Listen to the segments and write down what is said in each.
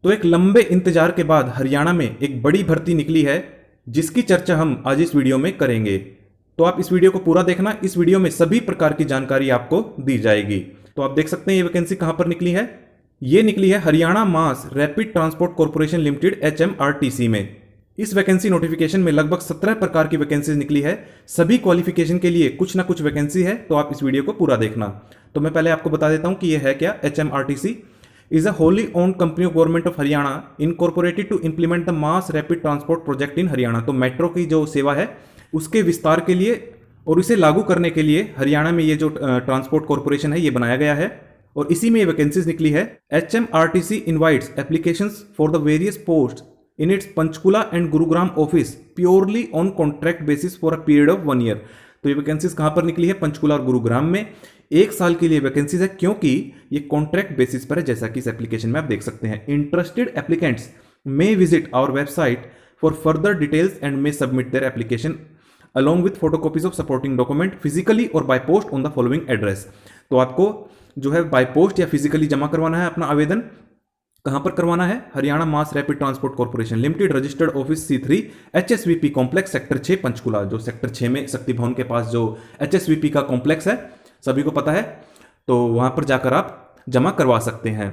तो एक लंबे इंतजार के बाद हरियाणा में एक बड़ी भर्ती निकली है, जिसकी चर्चा हम आज इस वीडियो में करेंगे। तो आप इस वीडियो को पूरा देखना, इस वीडियो में सभी प्रकार की जानकारी आपको दी जाएगी। तो आप देख सकते हैं ये वैकेंसी कहां पर निकली है। ये निकली है Haryana mass rapid transport corporation limited HMRTC में। इस वैकेंसी नोटिफिकेशन में लगभग 17 प्रकार की वैकेंसीज निकली है। सभी क्वालिफिकेशन के लिए कुछ ना कुछ वैकेंसी है, तो आप इस वीडियो को पूरा देखना। तो मैं पहले आपको बता देता हूं कि यह है क्या। HMRTC is a wholly owned company of government of Haryana incorporated to implement the mass rapid transport project in Haryana. तो मेट्रो की जो सेवा है उसके विस्तार के लिए और इसे लागू करने के लिए हरियाणा में ये जो ट्रांसपोर्ट कॉर्पोरेशन है ये बनाया गया है, और इसी में ये वैकेंसीज निकली है। HMRTC invites applications for the various posts in its Panchkula and Gurugram office purely on contract basis for a period of 1 year. तो ये वैकेंसीज कहां पर निकली है? पंचकुला और गुरुग्राम में। 1 साल के लिए वैकेंसीज है, क्योंकि ये कॉन्ट्रैक्ट बेसिस पर है, जैसा कि इस एप्लीकेशन में आप देख सकते हैं। Interested applicants may visit our website for further details and may submit their application along with photocopies of supporting document physically और by post on the following address। तो आपको जो है बाय पोस्ट या फिजिकली जमा करवाना है अपना आवेदन। कहां पर करवाना है? Haryana mass rapid transport corporation limited, registered office C3 HSVP complex sector 6 Panchkula. जो सेक्टर 6 में शक्ति भवन के पास जो HSVP का कॉम्प्लेक्स है सभी को पता है, तो वहां पर जाकर आप जमा करवा सकते हैं।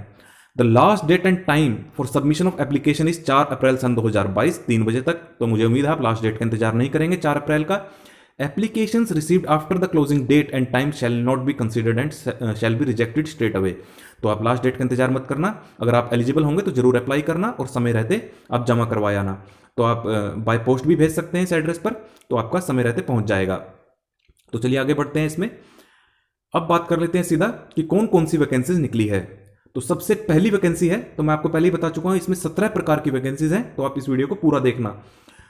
The last date and time for submission of application is 4 April सन 2022 3 बजे तक। तो मुझे उम्मीद है आप लास्ट डेट का इंतजार नहीं करेंगे 4 अप्रैल का। Applications received after the closing date and time shall not be considered and shall be rejected straight away. तो आप लास्ट डेट का इंतजार मत करना, अगर आप एलिजिबल होंगे तो जरूर अप्लाई करना और समय रहते आप जमा करवाया ना। तो आप बाय पोस्ट भी भेज सकते हैं इस एड्रेस पर, तो आपका समय रहते पहुंच जाएगा। तो चलिए आगे बढ़ते हैं इसमें। अब बात कर लेते हैं सीधा कि कौन कौन सी वैकेंसीज निकली है। तो सबसे पहली वैकेंसी है, तो मैं आपको पहले ही बता चुका हूं, इसमें 17 प्रकार की वैकेंसीज हैं, तो आप इस वीडियो को पूरा देखना।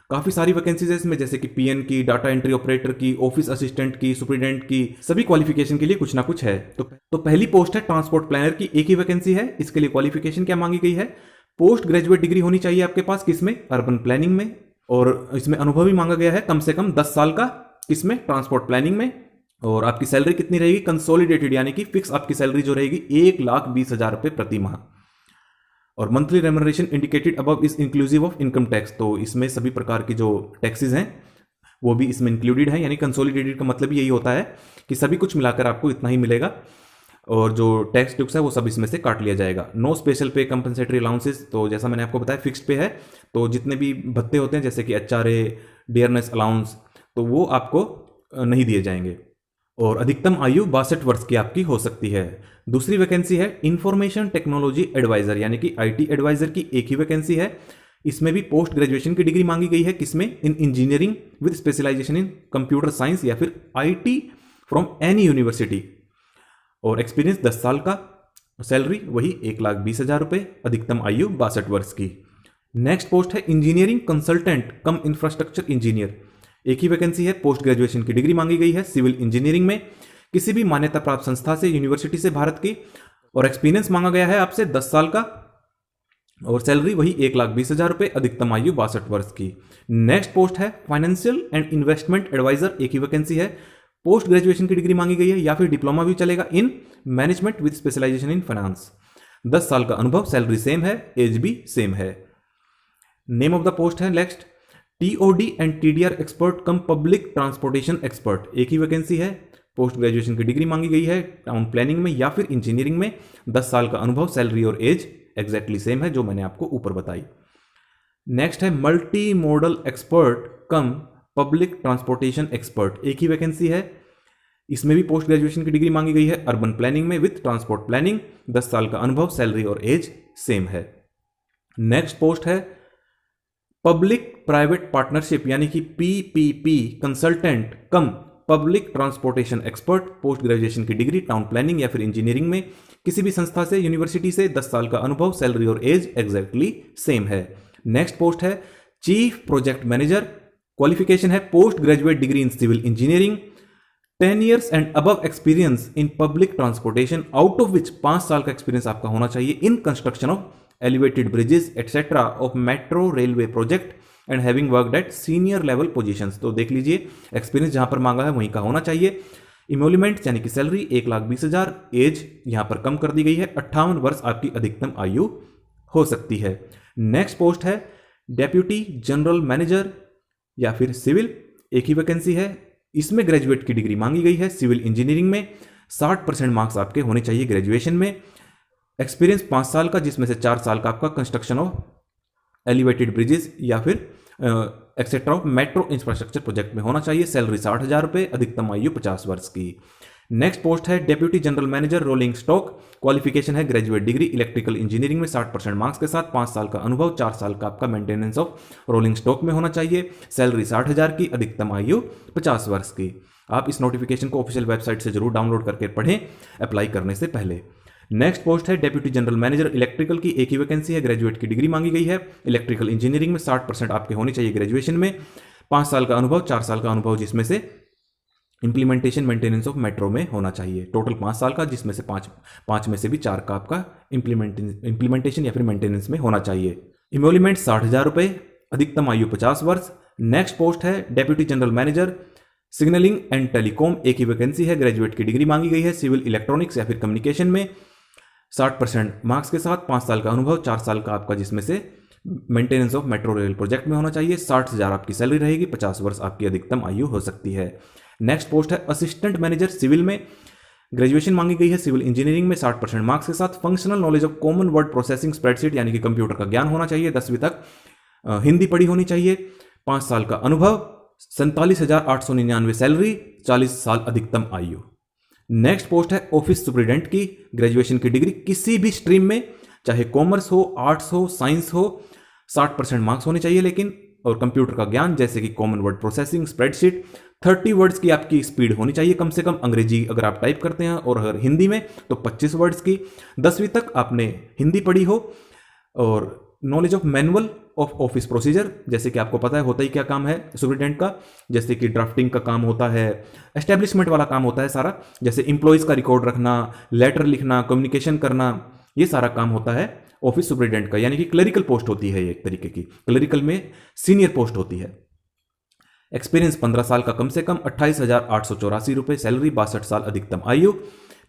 काफी सारी वैकेंसीज है इसमें, जैसे कि पीएन की, डाटा एंट्री ऑपरेटर की, ऑफिस असिस्टेंट की, सुपरिटेंडेंट की। सभी क्वालिफिकेशन के लिए कुछ ना कुछ है। तो पहली पोस्ट है ट्रांसपोर्ट प्लानर की, एक ही वैकेंसी है। इसके लिए क्वालिफिकेशन क्या मांगी गई है? पोस्ट ग्रेजुएट डिग्री होनी चाहिए आपके पास, किसमें? अर्बन प्लानिंग में। और इसमें अनुभव भी मांगा गया है कम से कम 10 साल का, किसमें? ट्रांसपोर्ट प्लानिंग में। और आपकी सैलरी कितनी रहेगी? कंसोलिडेटेड, यानी कि फिक्स आपकी सैलरी जो रहेगी 1,20,000 रुपए प्रति माह। और monthly remuneration indicated above is inclusive of income tax. तो इसमें सभी प्रकार की जो टैक्सेस हैं वो भी इसमें इंक्लूडेड है, यानी कंसोलिडेटेड का मतलब यही होता है कि सभी कुछ मिलाकर आपको इतना ही मिलेगा, और जो टैक्स टुक्स है वो सब इसमें से काट लिया जाएगा। नो स्पेशल पे कंपनसेटरी अलाउंसेस, तो जैसा मैंने आपको बताया फिक्स्ड पे है, तो जितने भी भत्ते होते हैं जैसे कि HRA, डियरनेस अलाउंस, तो वो आपको नहीं दिए जाएंगे। और अधिकतम आयु 62 वर्ष की आपकी हो सकती है। दूसरी वैकेंसी है इंफॉर्मेशन टेक्नोलॉजी एडवाइजर, यानी कि IT एडवाइजर की एक ही वैकेंसी है। इसमें भी पोस्ट ग्रेजुएशन की डिग्री मांगी गई है, किसमें? In engineering with specialization in computer science या फिर IT फ्रॉम एनी यूनिवर्सिटी। और एक्सपीरियंस 10 साल का। सैलरी वही 1,20,000 रुपए, अधिकतम आयु 62 वर्ष की। नेक्स्ट पोस्ट है इंजीनियरिंग कंसल्टेंट कम इंफ्रास्ट्रक्चर इंजीनियर, एक ही वैकेंसी है। पोस्ट ग्रेजुएशन की डिग्री मांगी गई है सिविल इंजीनियरिंग में, किसी भी मान्यता प्राप्त संस्था से, यूनिवर्सिटी से भारत की। और एक्सपीरियंस मांगा गया है आपसे 10 साल का, और सैलरी वही 1,20,000 रुपए, अधिकतम आयु 62 वर्ष की। नेक्स्ट पोस्ट है फाइनेंशियल एंड इन्वेस्टमेंट एडवाइजर, एक ही वैकेंसी है। पोस्ट ग्रेजुएशन की डिग्री मांगी गई है, या फिर डिप्लोमा भी चलेगा in management with specialization in finance. 10 साल का अनुभव, सैलरी सेम है, एज भी सेम है। नेम ऑफ द पोस्ट है next TOD and TDR expert cum public transportation expert, एक ही वैकेंसी है। पोस्ट ग्रेजुएशन की डिग्री मांगी गई है टाउन प्लानिंग में या फिर इंजीनियरिंग में। 10 साल का अनुभव, सैलरी और एज एग्जैक्टली सेम है जो मैंने आपको ऊपर बताई। नेक्स्ट है multi modal expert cum public transportation expert, एक ही वैकेंसी है। इसमें भी पोस्ट ग्रेजुएशन की डिग्री मांगी गई है अर्बन प्लानिंग में विथ ट्रांसपोर्ट प्लानिंग। 10 साल का अनुभव, सैलरी और एज सेम है। नेक्स्ट पोस्ट है पब्लिक प्राइवेट पार्टनरशिप, यानी कि PPP consultant cum public transportation expert. Post graduation की डिग्री टाउन प्लानिंग या फिर इंजीनियरिंग में, किसी भी संस्था से, यूनिवर्सिटी से। 10 साल का अनुभव, सैलरी और एज एग्जैक्टली सेम है। नेक्स्ट पोस्ट है चीफ प्रोजेक्ट मैनेजर, क्वालिफिकेशन है post graduate degree in civil engineering, 10 years and above experience in public transportation, out of which 5 साल का एक्सपीरियंस आपका होना चाहिए in construction of elevated bridges etc of metro railway project and having worked at senior level positions। तो देख लीजिए experience जहां पर मांगा है वहीं का होना चाहिए। इमोल्यूमेंट यानी कि सैलरी 1,20,000, एज यहां पर कम कर दी गई है, 58 वर्ष आपकी अधिकतम आयु हो सकती है। नेक्स्ट पोस्ट है डेप्यूटी जनरल मैनेजर या फिर सिविल, एक ही वैकेंसी है। इसमें ग्रेजुएट की डिग्री मांगी गई है। सिविल इंजीनियरिंग में 60% मार्क्स आपके होने चाहिए ग्रेजुएशन में। एक्सपीरियंस 5 साल का, जिसमें से 4 साल का आपका कंस्ट्रक्शन ऑफ एलिवेटेड ब्रिजेस या फिर etcetera of metro infrastructure project में होना चाहिए। सैलरी 60,000 रुपये, अधिकतम आयु 50 वर्ष की। नेक्स्ट पोस्ट है deputy general manager rolling stock, qualification है ग्रेजुएट डिग्री इलेक्ट्रिकल इंजीनियरिंग में 60% मार्क्स के साथ, 5 साल का अनुभव, 4 साल का आपका मेंटेनेंस ऑफ रोलिंग स्टॉक में होना चाहिए। सैलरी 60,000 की, अधिकतम आयु 50 वर्ष की। आप इस नोटिफिकेशन को ऑफिशियल वेबसाइट से जरूर डाउनलोड करके पढ़ें अप्लाई करने से पहले। नेक्स्ट पोस्ट है डेप्यूटी जनरल मैनेजर इलेक्ट्रिकल की, एक ही वैकेंसी है। ग्रेजुएट की डिग्री मांगी गई है। इलेक्ट्रिकल इंजीनियरिंग में 60% आपके होने चाहिए ग्रेजुएशन में, 5 साल का अनुभव, 4 साल का अनुभव जिसमें से इंप्लीमेंटेशन मेंटेनेंस ऑफ मेट्रो में होना चाहिए। टोटल 5 साल का, जिसमें से 5 में से भी 4 का आपका इंप्लीमेंटेशन या फिर मेंटेनेंस में होना चाहिए। इमोल्यूमेंट 60,000 रुपये, अधिकतम आयु 50 वर्ष। नेक्स्ट पोस्ट है deputy general manager signalling and telecom, एक ही वैकेंसी है। ग्रेजुएट की डिग्री मांगी गई है सिविल इलेक्ट्रॉनिक्स या फिर कम्युनिकेशन में, 60% मार्क्स के साथ, 5 साल का अनुभव, 4 साल का आपका जिसमें से maintenance of metro rail project में होना चाहिए। 60,000 आपकी सैलरी रहेगी, 50 वर्ष आपकी अधिकतम आयु हो सकती है। नेक्स्ट पोस्ट है असिस्टेंट मैनेजर सिविल में, ग्रेजुएशन मांगी गई है सिविल इंजीनियरिंग में 60% मार्क्स के साथ, functional knowledge of common word processing spreadsheet यानी कि कंप्यूटर का ज्ञान होना चाहिए, 10वीं तक हिंदी पढ़ी होनी चाहिए, 5 साल का अनुभव, 47,899 सैलरी, 40 साल अधिकतम आयु। नेक्स्ट पोस्ट है ऑफिस सुपरिटेंडेंट की, ग्रेजुएशन की डिग्री किसी भी स्ट्रीम में, चाहे कॉमर्स हो, आर्ट्स हो, साइंस हो, 60% मार्क्स होने चाहिए लेकिन, और कंप्यूटर का ज्ञान जैसे कि common word processing spreadsheet, 30 words की आपकी स्पीड होनी चाहिए कम से कम, अंग्रेजी अगर आप टाइप करते हैं, और अगर हिंदी में तो 25 वर्ड्स की, 10वीं तक आपने हिंदी पढ़ी हो, और knowledge of manual of office procedure, जैसे कि आपको पता है होता ही क्या काम है सुपरिटेंडेंट का, जैसे कि ड्राफ्टिंग का काम होता है, एस्टेब्लिशमेंट वाला काम होता है सारा, जैसे इंप्लॉइज का रिकॉर्ड रखना, लेटर लिखना, कम्युनिकेशन करना, ये सारा काम होता है ऑफिस सुपरिटेंडेंट का, यानी कि क्लरिकल पोस्ट होती है एक तरीके की, क्लरिकल में सीनियर पोस्ट होती है। एक्सपीरियंस 15 साल का कम से कम, 28,884 रुपये सैलरी, 62 साल अधिकतम आयु।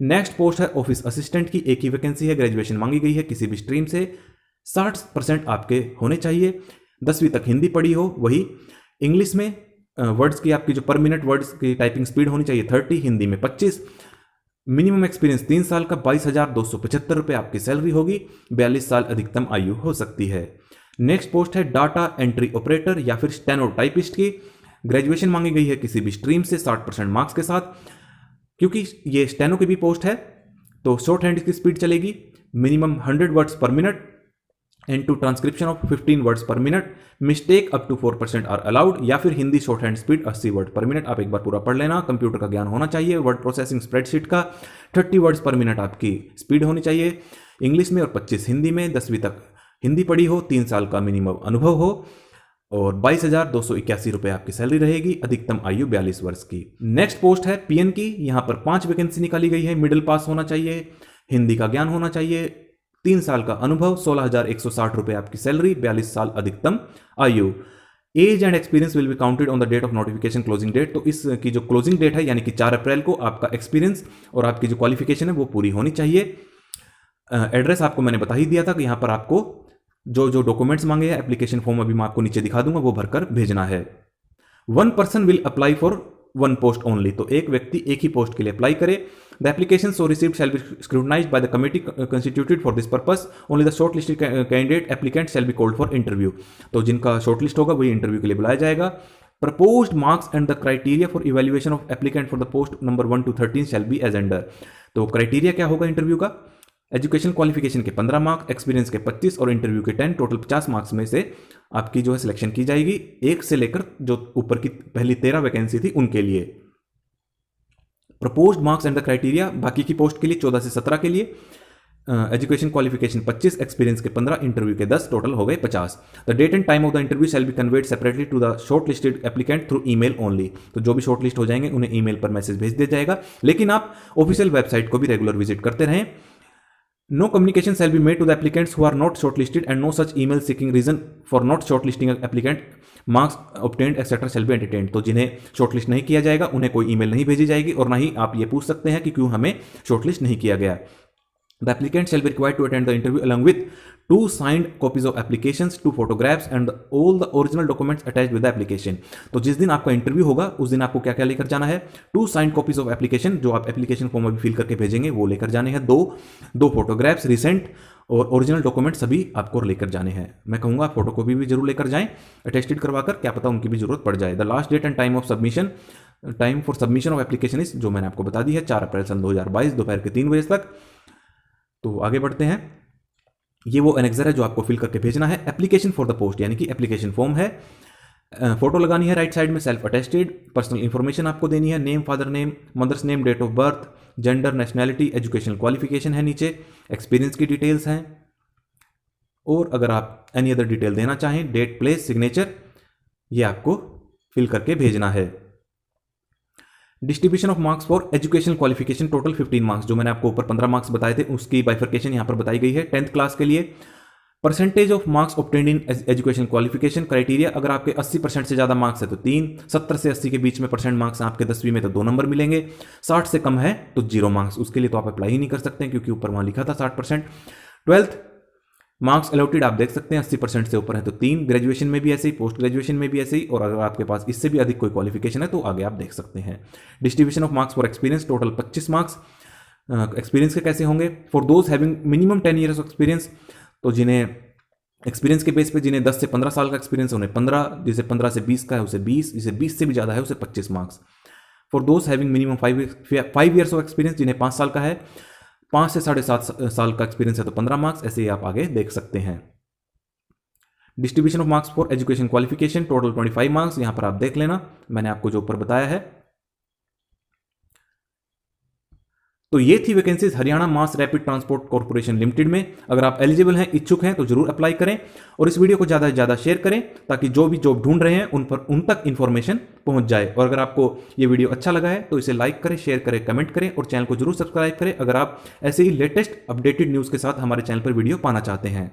नेक्स्ट पोस्ट है ऑफिस असिस्टेंट की, एक ही वैकेंसी है। ग्रेजुएशन मांगी गई है किसी भी स्ट्रीम से, 60% आपके होने चाहिए, 10वीं तक हिंदी पढ़ी हो, वही इंग्लिश में वर्ड्स की आपकी जो पर मिनट वर्ड्स की टाइपिंग स्पीड होनी चाहिए 30, हिंदी में 25, मिनिमम एक्सपीरियंस 3 साल का, 22,275 रुपये आपकी सैलरी होगी, 42 साल अधिकतम आयु हो सकती है। नेक्स्ट पोस्ट है डाटा एंट्री ऑपरेटर या फिर स्टेनो टाइपिस्ट की, ग्रेजुएशन मांगी गई है किसी भी स्ट्रीम से 60% मार्क्स के साथ। क्योंकि ये स्टेनो की भी पोस्ट है तो शॉर्ट हैंड की स्पीड चलेगी, minimum 100 words per minute and to transcription of 15 words per minute, mistake up to 4% are allowed, या फिर Hindi shorthand speed 80 word per minute. आप एक बार पूरा पढ़ लेना। कंप्यूटर का ज्ञान होना चाहिए, वर्ड प्रोसेसिंग स्प्रेडशीट का 30 वर्ड्स पर मिनट आपकी स्पीड होनी चाहिए इंग्लिश में, और 25 हिंदी में, 10वीं तक हिंदी पढ़ी हो, 3 साल का मिनिमम अनुभव हो, और 22,281 रुपये आपकी सैलरी रहेगी, अधिकतम आयु 42 वर्ष की। नेक्स्ट पोस्ट है पीएन की, यहां पर 5 वैकेंसी निकाली गई है। मिडिल पास होना चाहिए, हिंदी का ज्ञान होना चाहिए, 3 साल का अनुभव, 16,160 रुपये आपकी सैलरी, 42 साल अधिकतम आयु। Age and experience will be counted on the date of notification closing date, तो इसकी जो क्लोजिंग डेट है यानी कि 4 अप्रैल को आपका एक्सपीरियंस और आपकी जो क्वालिफिकेशन है वो पूरी होनी चाहिए। एड्रेस आपको मैंने बता ही दिया था कि यहाँ पर आपको जो जो डॉक्यूमेंट्स मांगे हैं, एप्लीकेशन फॉर्म अभी मैं आपको नीचे दिखा दूंगा, वो भरकर भेजना है। 1 person will apply for 1 post only, तो एक व्यक्ति एक ही पोस्ट के लिए अप्लाई करे। The application so received shall be scrutinised by the committee constituted for this purpose, only the short listed candidate applicant shall be called for interview, तो जिनका short list होगा वही इंटरव्यू के लिए बुलाया जाएगा। Proposed marks and the criteria for evaluation of applicant for the post number 1 to 13 shall be as under, तो criteria क्या होगा इंटरव्यू का, एजुकेशन क्वालिफिकेशन के 15 मार्क्स, एक्सपीरियंस के 25 और इंटरव्यू के 10, टोटल 50 मार्क्स में से आपकी जो है सिलेक्शन की जाएगी, 1 से लेकर जो ऊपर की पहली 13 वैकेंसी थी उनके लिए। Proposed marks and the criteria बाकी की पोस्ट के लिए 14 से 17 के लिए, एजुकेशन क्वालिफिकेशन 25, एक्सपीरियंस के 15, इंटरव्यू के 10, टोटल हो गए 50। The date and time of the interview shall be conveyed separately to the shortlisted applicant through email only, तो जो भी शॉर्ट लिस्ट हो जाएंगे उन्हें ईमेल पर मैसेज भेज दिया जाएगा, लेकिन आप ऑफिशियल वेबसाइट को भी रेगुलर विजिट करते रहें। No communication shall be made to the applicants who are not shortlisted and no such email seeking reason for not shortlisting an applicant, marks obtained etc shall be entertained, तो जिन्हें shortlist नहीं किया जाएगा उन्हें कोई email नहीं भेजी जाएगी और ना ही आप ये पूछ सकते हैं कि क्यों हमें शॉर्टलिस्ट नहीं किया गया। The applicant shall be required to attend the interview along with 2 signed copies of applications, 2 photographs and all the original documents attached with the application. तो जिस दिन आपका इंटरव्यू होगा उस दिन आपको क्या क्या लेकर जाना है? 2 signed copies of application, जो आप एप्लीकेशन फॉर्म अभी फिल करके भेजेंगे वो लेकर जाने हैं, दो फोटोग्राफ्स रिसेंट और ओरिजिनल डॉक्यूमेंट सभी आपको लेकर जाने हैं। मैं कहूँगा फोटोकॉपी भी जरूर लेकर जाएं अटेस्टेड करवाकर, क्या पता उनकी भी जरूरत पड़ जाए। The last date and time for submission of application is, जो मैंने आपको बता दी है, 4 अप्रैल सन 2022 दोपहर के 3 बजे तक। तो आगे बढ़ते हैं। ये वो एनेक्सर है जो आपको फिल करके भेजना है। एप्लीकेशन फॉर द पोस्ट यानी कि एप्लीकेशन फॉर्म है, फोटो लगानी है राइट साइड में, सेल्फ अटेस्टेड, पर्सनल इंफॉर्मेशन आपको देनी है, name, father name, mother's name, date of birth, gender, nationality, educational qualification है नीचे, एक्सपीरियंस की डिटेल्स हैं, और अगर आप एनी अदर डिटेल देना चाहें, डेट, प्लेस, सिग्नेचर, ये आपको फिल करके भेजना है। Distribution of marks for educational qualification, total 15 marks, जो मैंने आपको ऊपर 15 मार्क्स बताए थे उसकी बाइफर्केशन यहाँ पर बताई गई है। 10th क्लास के लिए percentage of marks obtained in education qualification criteria, अगर आपके 80% से ज़्यादा मार्क्स है तो 3, 70 से 80 के बीच में परसेंट मार्क्स हैं आपके 10वीं में तो 2 नंबर मिलेंगे, 60 से कम है तो 0 मार्क्स, उसके लिए तो आप अप्लाई ही नहीं कर सकते हैं क्योंकि ऊपर वहाँ लिखा था 60%। 12th मार्क्स अलॉटेड आप देख सकते हैं 80% से ऊपर है तो 3, ग्रेजुएशन में भी ऐसे ही, पोस्ट ग्रेजुएशन में भी ऐसे ही, और अगर आपके पास इससे भी अधिक कोई क्वालिफिकेशन है तो आगे आप देख सकते हैं। Distribution of marks for experience, total 25 marks. Experience के कैसे होंगे? For those having minimum 10 years of experience, तो जिन्हें एक्सपीरियंस के बेस पे जिन्हें 10 से 15 साल का एक्सपीरियंस है उन्हें 15, जिसे 15 से 20 का है उसे 20, जिसे 20 से भी ज़्यादा है उसे 25 marks. For those having minimum 5 years of experience, जिन्हें 5 साल का है, 5 से 7.5 साल का एक्सपीरियंस है तो 15 मार्क्स, ऐसे ही आप आगे देख सकते हैं। Distribution of marks for education qualification, total 25 marks, यहां पर आप देख लेना, मैंने आपको जो ऊपर बताया है। तो ये थी vacancies Haryana mass rapid transport corporation limited में। अगर आप एलिजिबल हैं, इच्छुक हैं तो जरूर अप्लाई करें और इस वीडियो को ज़्यादा से ज़्यादा शेयर करें ताकि जो भी जॉब ढूंढ रहे हैं उन तक इंफॉर्मेशन पहुंच जाए। और अगर आपको ये वीडियो अच्छा लगा है तो इसे लाइक करें, शेयर करें, कमेंट करें और चैनल को जरूर सब्सक्राइब करें अगर आप ऐसे ही लेटेस्ट अपडेटेड न्यूज़ के साथ हमारे चैनल पर वीडियो पाना चाहते हैं।